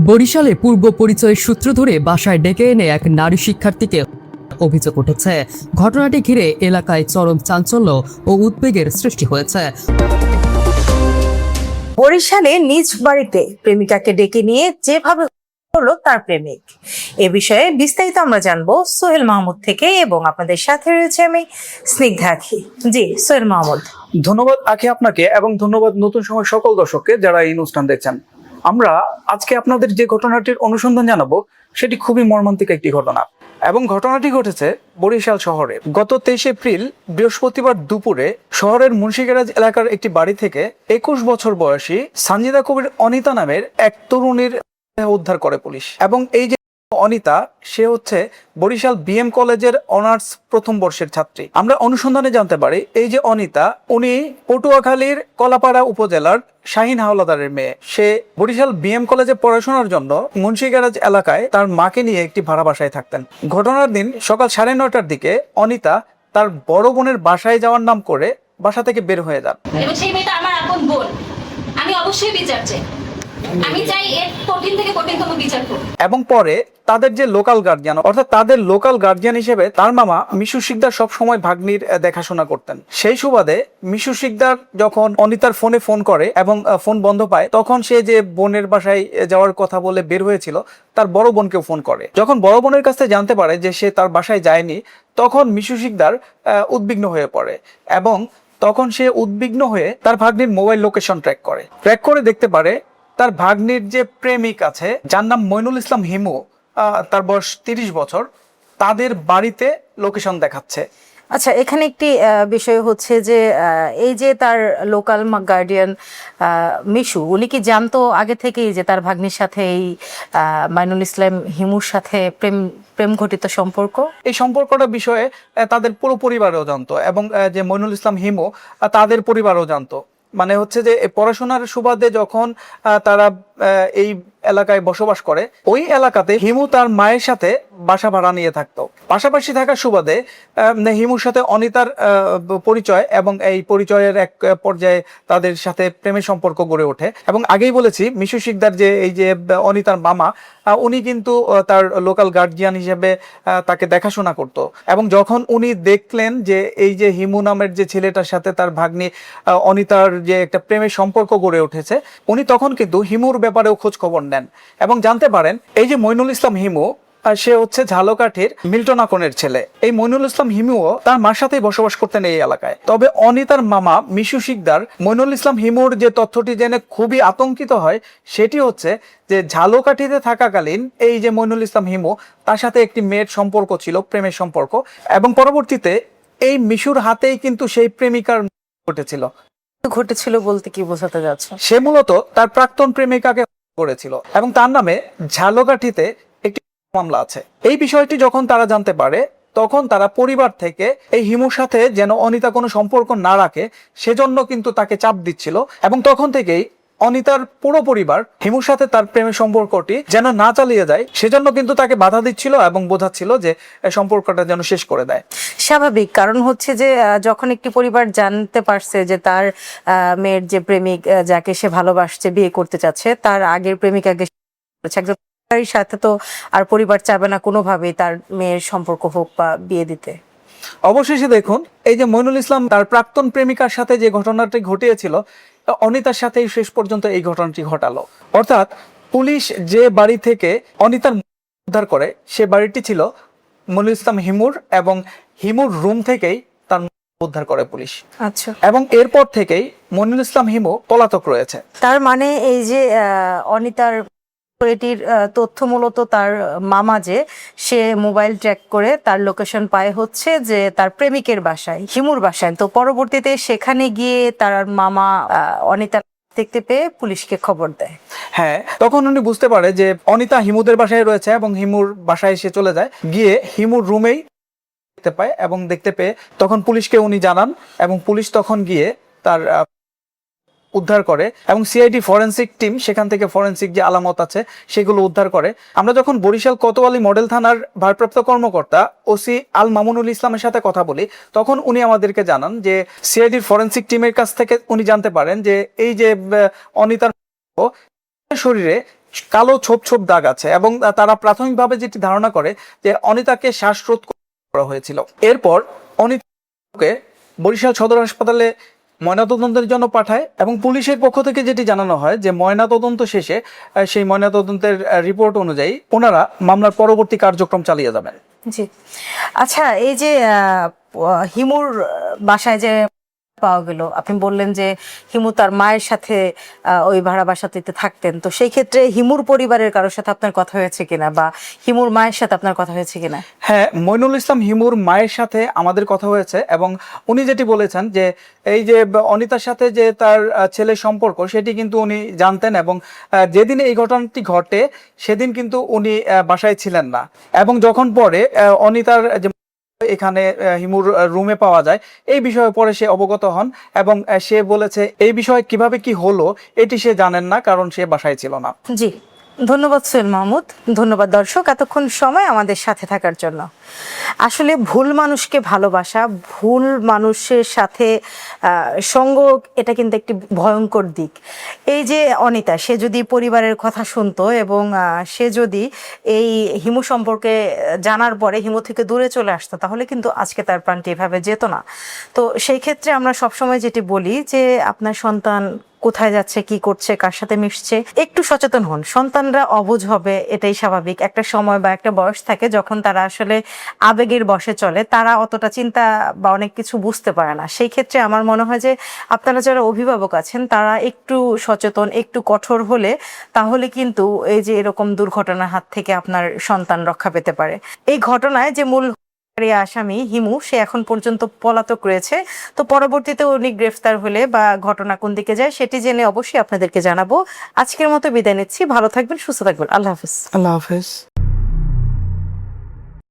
বরিশালে পূর্ব পরিচয়ের সূত্র ধরে বাসায় ডেকে এনে এক নারী শিক্ষার্থীকে অভিযোগ উঠেছে। ঘটনাটি ঘিরে এলাকায় চরম চাঞ্চল্য ও উদ্বেগের সৃষ্টি হয়েছে। বরিশালে নিজ বাড়িতে প্রেমিকাকে ডেকে নিয়ে যেভাবে হলো তার প্রেমিক, এ বিষয়ে বিস্তারিত আমরা জানবো সোহেল মাহমুদ থেকে, এবং আপনাদের সাথে রয়েছে আমি স্নিগ্ধা আখি। জি সোহেল মাহমুদ। ধন্যবাদ আখি আপনাকে, এবং ধন্যবাদ নতুন সময় সকল দর্শককে যারা এই অনুষ্ঠান দেখছেন। আমরা আজকে আপনাদের যে ঘটনাটির অনুসন্ধান জানাবো সেটি খুবই মর্মান্তিক একটি ঘটনা, এবং ঘটনাটি ঘটেছে বরিশাল শহরে। গত 23 এপ্রিল বৃহস্পতিবার দুপুরে শহরের মুন্সিগেরাজ এলাকার একটি বাড়ি থেকে 21 বছর বয়সী সানজিদা কবির অনিতা নামের এক তরুণীর উদ্ধার করে পুলিশ। এবং এই যে অনিতা, সে হচ্ছে বরিশাল বিএম কলেজের অনার্স প্রথম বর্ষের ছাত্রী। আমরা অনুসন্ধানে জানতে পারি এই যে অনিতা, উনি পটুয়াখালীর কলাপাড়া উপজেলার শাহিন হাওলাদারের মেয়ে। সে বরিশাল বিএম কলেজে পড়াশোনার জন্য মুন্সিগেরাজ এলাকায় তার মাকে নিয়ে একটি ভাড়া বাসায় থাকতেন। ঘটনার দিন সকাল 9:30টার দিকে অনিতা তার বড় বোনের বাসায় যাওয়ার নাম করে বাসা থেকে বের হয়ে যান। এবং সেই মেয়েটা আমার আপন বোন, আমি অবশ্যই বিচার চাই। আমি চাই এর কঠিন থেকে কঠিনতম বিচার করব। এবং পরে তাদের যে লোকাল গার্জিয়ান, অর্থাৎ তাদের লোকাল গার্জিয়ান হিসেবে তার মামা মিশু শিকদার সব সময় ভাগ্নির দেখাশোনা করতেন। সেই সুবাদে মিশু শিকদার যখন অনিতার ফোনে ফোন করে এবং ফোন বন্ধ পায়, তখন সে যে বোনের বাসায় যাওয়ার কথা বলে বের হয়েছিল তার বড় বোনকেও ফোন করে। যখন বড় বোনের কাছে জানতে পারে যে সে তার বাসায় যায়নি, তখন মিশু শিকদার উদ্বিগ্ন হয়ে পড়ে, এবং তখন সে উদ্বিগ্ন হয়ে তার ভাগ্নির মোবাইল লোকেশন ট্র্যাক করে দেখতে পারে তার ভাগ্নির যে প্রেমিক আছে, যার নাম মইনুল ইসলাম হিমু, তার বয়স 30 বছর, তাদের বাড়িতে লোকেশন দেখাচ্ছে। আচ্ছা, এখানে একটি বিষয় হচ্ছে যে এই যে তার লোকাল গার্ডিয়ান মিশু, উনি কি জানতো আগে থেকেই যে তার ভাগ্নির সাথে এই মাইনুল ইসলাম হিমুর সাথে প্রেম ঘটিত সম্পর্ক? এই সম্পর্কটা বিষয়ে তাদের পুরো পরিবারও জানতো, এবং যে মইনুল ইসলাম হিমু তাদের পরিবারও জানতো। মানে হচ্ছে যে পড়াশোনার সুবাদে যখন তারা এই এলাকায় বসবাস করে, ওই এলাকাতে হিমু তার মায়ের সাথে বাসা ভাড়া নিয়ে থাকতো। পাশাপাশি থাকার সুবাদে হিমুর সাথে অনিতার পরিচয়, এবং এই পরিচয়ের এক পর্যায়ে তাদের সাথে প্রেমের সম্পর্ক গড়ে ওঠে। এবং আগেই বলেছি, মিশু শিকদার যে এই যে অনিতার মামা, উনি কিন্তু তার লোকাল গার্জিয়ান হিসেবে তাকে দেখাশোনা করত। এবং যখন উনি দেখলেন যে এই যে হিমু নামের যে ছেলেটার সাথে তার ভাগ্নি অনিতার যে একটা প্রেমের সম্পর্ক গড়ে উঠেছে, উনি তখন কিন্তু হিমুর ব্যাপারেও খোঁজ খবর নেন এবং জানতে পারেন এই যে মইনুল ইসলাম হিমু, সে হচ্ছে ঝালকাঠির মিল্টন আকনের ছেলে। এই মইনুল ইসলাম হিমুও তার মার সাথেই বসবাস করতেন এই এলাকায়। তবে অনিতার মামা মিশু শিকদার মইনুল ইসলাম হিমুর যে তথ্যটি জেনে খুবই আতঙ্কিত হয়, সেটি হচ্ছে যে ঝালকাঠিতে থাকাকালীন এই যে মইনুল ইসলাম হিমু, তার সাথে একটি মেয়ের সম্পর্ক ছিল, প্রেমের সম্পর্ক, এবং পরবর্তীতে এই মিশুর হাতেই কিন্তু সেই প্রেমিকার ঘটেছিল বলতে কি বোঝাতে যাচ্ছে? সে মূলত তার প্রাক্তন প্রেমিকাকে করেছিল, এবং তার নামে ঝালকাঠিতে একটি মামলা আছে। এই বিষয়টি যখন তারা জানতে পারে, তখন তারা পরিবার থেকে এই হিমুর সাথে যেন অনিতা কোনো সম্পর্ক না রাখে সেজন্য কিন্তু তাকে চাপ দিচ্ছিল। এবং তখন থেকেই অনিতার পুরো পরিবার হিমুর সাথে তার প্রেমের সম্পর্কটি যেন না চালিয়ে যায় সেজন্য কিন্তু তাকে বাধা দিচ্ছিল এবং বোঝাচ্ছিল যে সম্পর্কটা যেন শেষ করে দেয়। স্বাভাবিক, কারণ হচ্ছে যে যখন একটি পরিবার জানতে পারছে যে তার মেয়ের যে প্রেমিক, যাকে সে ভালোবাসছে, বিয়ে করতে চাচ্ছে, তার আগের প্রেমিকাকে একজন সাথে, তো আর পরিবার চাবে না কোনোভাবেই তার মেয়ের সম্পর্ক হোক বা বিয়ে দিতে। অবশেষে দেখুন, এই যে মইনুল ইসলাম তার প্রাক্তন প্রেমিকার সাথে যে ঘটনাটি ঘটিয়েছিল, অনিতার সাথেই শেষ পর্যন্ত এই ঘটনাটি ঘটালো। অর্থাৎ পুলিশ যে বাড়ি থেকে অনিতার উদ্ধার করে, সে বাড়িটি ছিল মইনুল ইসলাম হিমুর, এবং হিমুর রুম থেকেই তার উদ্ধার করে পুলিশ। আচ্ছা, এবং এরপর থেকেই মইনুল ইসলাম হিমু পলাতক রয়েছে। তার মানে এই যে অনিতার এটির তথ্য মূলত তার মামা, যে সে মোবাইল ট্র্যাক করে তার লোকেশন পায় হচ্ছে যে তার প্রেমিকের বাসায়, হিমুর বাসায়। তো পরবর্তীতে সেখানে গিয়ে তার মামা অনিতা দেখতে পেয়ে পুলিশকে খবর দেয়। হ্যাঁ, তখন উনি বুঝতে পারে যে অনিতা হিমুদের বাসায় রয়েছে, এবং হিমুর বাসায় সে চলে যায়, গিয়ে হিমুর রুমেই দেখতে পায়, এবং দেখতে পেয়ে তখন পুলিশকে উনি জানান, এবং পুলিশ তখন গিয়ে তার উদ্ধার করে, এবং সিআইডি ফরেনসিক টিম সেখান থেকে ফরেনসিক যে আলামত আছে সেগুলো উদ্ধার করে। আমরা যখন বরিশাল কোতোয়ালি মডেল থানার ভারপ্রাপ্ত কর্মকর্তা ওসি আল মামুনুল ইসলামের সাথে কথা বলি, তখন উনি আমাদেরকে জানান যে সিআইডির ফরেনসিক টিমের কাছ থেকে উনি জানতে পারেন যে এই যে অনিতার শরীরে কালো ছোপ ছোপ দাগ আছে এবং তারা প্রাথমিকভাবে যেটি ধারণা করে যে অনিতাকে শ্বাসরোধ করা হয়েছিল। এরপর অনিতাকে বরিশাল সদর হাসপাতালে ময়নাতদন্তের জন্য পাঠায় এবং পুলিশের পক্ষ থেকে যেটি জানানো হয় যে ময়নাতদন্ত শেষে সেই ময়নাতদন্তের রিপোর্ট অনুযায়ী ওনারা মামলার পরবর্তী কার্যক্রম চালিয়ে যাবেন। জি, আচ্ছা, এই যে হিমুর বাসায় যে পাওয়া গেল, আপনি বললেন যে হিমু তার মায়ের সাথে ওই ভাড়া বাসাতে থাকতেন, তো সেই ক্ষেত্রে হিমুর পরিবারের কারোর সাথে আপনার কথা হয়েছে কিনা বা হিমুর মায়ের সাথে আপনার কথা হয়েছে কিনা? হ্যাঁ, মইনুল ইসলাম হিমুর মায়ের সাথে আমাদের কথা হয়েছে এবং উনি যেটি বলেছেন যে এই যে অনিতার সাথে যে তার ছেলের সম্পর্ক সেটি কিন্তু উনি জানতেন এবং যেদিন এই ঘটনাটি ঘটে সেদিন কিন্তু উনি বাসায় ছিলেন না এবং যখন পরে অনিতার যে এখানে হিমুর রুমে পাওয়া যায় এই বিষয়ে পরে সে অবগত হন এবং সে বলেছে এই বিষয়ে কিভাবে কি হলো এটি সে জানেন না, কারণ সে বাসায় ছিল না। জি, ধন্যবাদ সোহেল মাহমুদ, ধন্যবাদ দর্শক এতক্ষণ সময় আমাদের সাথে থাকার জন্য। আসলে ভুল মানুষকে ভালোবাসা, ভুল মানুষের সাথে সঙ্গ, এটা কিন্তু একটি ভয়ঙ্কর দিক। এই যে অনিতা, সে যদি পরিবারের কথা শুনতো এবং সে যদি এই হিমু সম্পর্কে জানার পরে হিমু থেকে দূরে চলে আসতো, তাহলে কিন্তু আজকে তার প্রাণটি এভাবে যেত না। তো সেই ক্ষেত্রে আমরা সবসময় যেটি বলি যে আপনার সন্তান কোথায় যাচ্ছে, কি করছে, কার সাথে মিশছে, একটু সচেতন হন। সন্তানরা অবুঝ হবে, এটাই স্বাভাবিক। একটা সময় বা একটা বয়স থাকে যখন তারা আসলে আবেগের বশে চলে, তারা অতটা চিন্তা বা অনেক কিছু বুঝতে পারে না। সেই ক্ষেত্রে আমার মনে হয় যে আপনারা যারা অভিভাবক আছেন তারা একটু সচেতন, একটু কঠোর হলে তাহলে কিন্তু এই যে এরকম দুর্ঘটনার হাত থেকে আপনার সন্তান রক্ষা পেতে পারে। এই ঘটনায় যে মূল আসামি হিমু, সে এখন পর্যন্ত পলাতক রয়েছে। তো পরবর্তীতে উনি গ্রেফতার হলে বা ঘটনা কোন দিকে যায় সেটি জেনে অবশ্যই আপনাদেরকে জানাবো। আজকের মতো বিদায় নিচ্ছি, ভালো থাকবেন, সুস্থ থাকবেন, আল্লাহ হাফিজ। আল্লাহ হাফেজ।